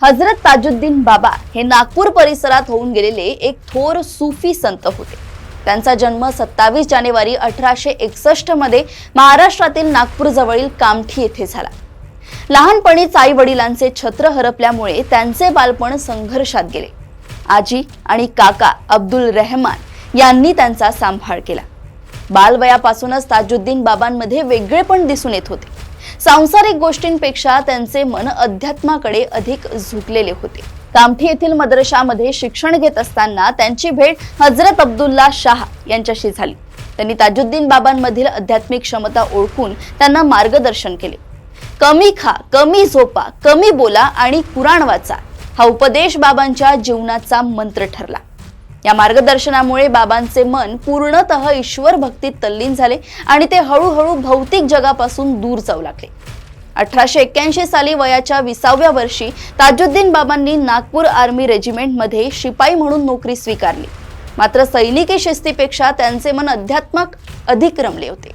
हजरत ताजुद्दीन बाबा हे नागपूर परिसरात होऊन गेलेले एक थोर सूफी संत होते। त्यांचा जन्म 27 जानेवारी 1861 मध्ये महाराष्ट्रातील नागपूर जवळील कामठी येथे झाला। लहानपणीच आई वडिलांचे छत्र हरपल्यामुळे त्यांचे बालपण संघर्षात गेले। आजी आणि काका अब्दुल रहमान यांनी त्यांचा सांभाळ केला। बालवयापासूनच ताजुद्दीन बाबांमध्ये वेगळेपण दिसून येत होते। सांसारिक गोष्टींपेक्षा त्यांचे मन अध्यात्माकडे अधिक झुकलेले होते। कामठी येथील मद्रशामध्ये शिक्षण घेत असताना त्यांची भेट हजरत अब्दुल्ला शाह यांच्याशी झाली। त्यांनी ताजुद्दीन बाबांमधील आध्यात्मिक क्षमता ओळखून त्यांना मार्गदर्शन केले। कमी खा, कमी झोपा, कमी बोला आणि कुराण वाचा हा उपदेश बाबांच्या जीवनाचा मंत्र ठरला। या मार्गदर्शनामुळे बाबांचे मन पूर्णतः ईश्वर भक्तीत तल्लीन झाले आणि ते हळूहळू भौतिक जगापासून दूर जाऊ लागले। 1881 साली वयाच्या 20व्या वर्षी ताजुद्दीन बाबांनी नागपूर आर्मी रेजिमेंट मध्ये शिपाई म्हणून नोकरी स्वीकारली। मात्र सैनिकी शिस्तीपेक्षा त्यांचे मन अध्यात्मात अधिक रमले होते।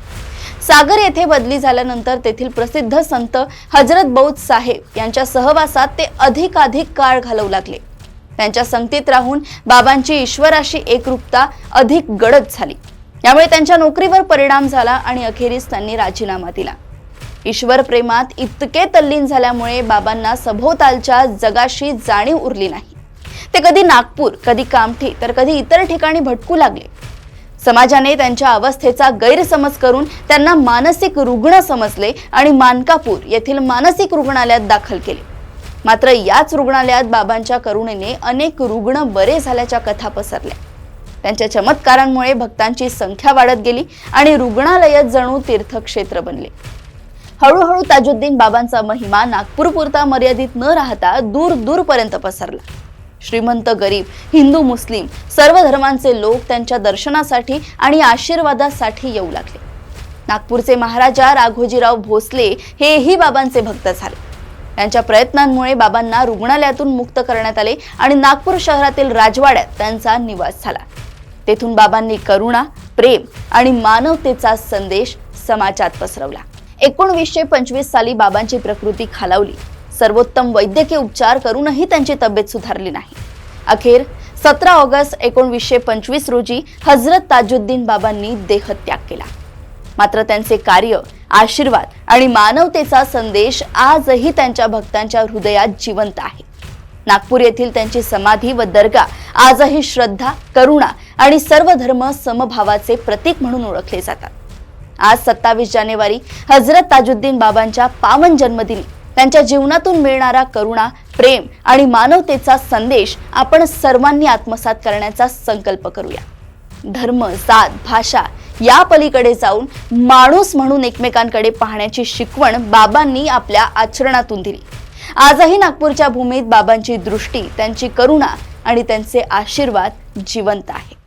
सागर येथे बदली झाल्यानंतर तेथील प्रसिद्ध संत हजरत बौद्ध साहेब यांच्या सहवासात ते अधिकाधिक काळ घालवू लागले। त्यांच्या संगतीत राहून बाबांची ईश्वराशी एकरूपता अधिक गडद झाली। यामुळे त्यांच्या नोकरीवर परिणाम झाला आणि अखेरीस त्यांनी राजीनामा दिला। ईश्वर प्रेमात इतके तल्लीन झाल्यामुळे बाबांना सभोवतालच्या जगाशी जाणीव उरली नाही। ते कधी नागपूर, कधी कामठी तर कधी इतर ठिकाणी भटकू लागले। समाजाने त्यांच्या अवस्थेचा गैरसमज करून त्यांना मानसिक रुग्ण समजले आणि मानकापूर येथील मानसिक रुग्णालयात दाखल केले। मात्र याच रुग्णालयात बाबांच्या करुणेने अनेक रुग्ण बरे झाल्याच्या कथा पसरल्या। त्यांच्या चमत्कारांमुळे भक्तांची संख्या वाढत गेली आणि रुग्णालयात जणू तीर्थक्षेत्र बनले। हळूहळू ताजुद्दीन बाबांचा महिमा नागपूरपुरता मर्यादित न राहता दूर दूरपर्यंत पसरला। श्रीमंत, गरीब, हिंदू, मुस्लिम सर्व धर्मांचे लोक त्यांच्या दर्शनासाठी आणि आशीर्वादासाठी येऊ लागले। नागपूरचे महाराजा राघोजीराव भोसले हेही बाबांचे भक्त झाले। त्यांच्या प्रयत्नांमुळे बाबांना रुग्णालयातून मुक्त करण्यात आले आणि नागपूर शहरातील राजवाड्यात त्यांचा निवास झाला। तेथून बाबांनी करुणा, प्रेम आणि मानवतेचा संदेश समाजात पसरवला। 1925 साली बाबांची प्रकृती खालावली। सर्वोत्तम वैद्यकीय उपचार करूनही त्यांची तब्येत सुधारली नाही। अखेर 17 ऑगस्ट 1925 रोजी हजरत ताजुद्दीन बाबांनी देहत्याग केला। मात्र त्यांचे कार्य, आशीर्वाद आणि मानवतेचा संदेश आजही त्यांच्या भक्तांच्या हृदयात जिवंत आहे। नागपूर येथील त्यांची समाधी व दर्गा आजही श्रद्धा, करुणा आणि सर्व धर्म समभावाचे प्रतीक म्हणून ओळखले जातात। आज 27 जानेवारी हजरत ताजुद्दीन बाबांच्या पावन जन्मदिनी त्यांच्या जीवनातून मिळणारा करुणा, प्रेम आणि मानवतेचा संदेश आपण सर्वांनी आत्मसात करण्याचा संकल्प करूया। धर्म, जात, भाषा या पलीकडे जाऊन माणूस म्हणून एकमेकांकडे पाहण्याची शिकवण बाबांनी आपल्या आचरणातून दिली। आजही नागपूरच्या भूमीत बाबांची दृष्टी, त्यांची करुणा आणि त्यांचे आशीर्वाद जिवंत आहे।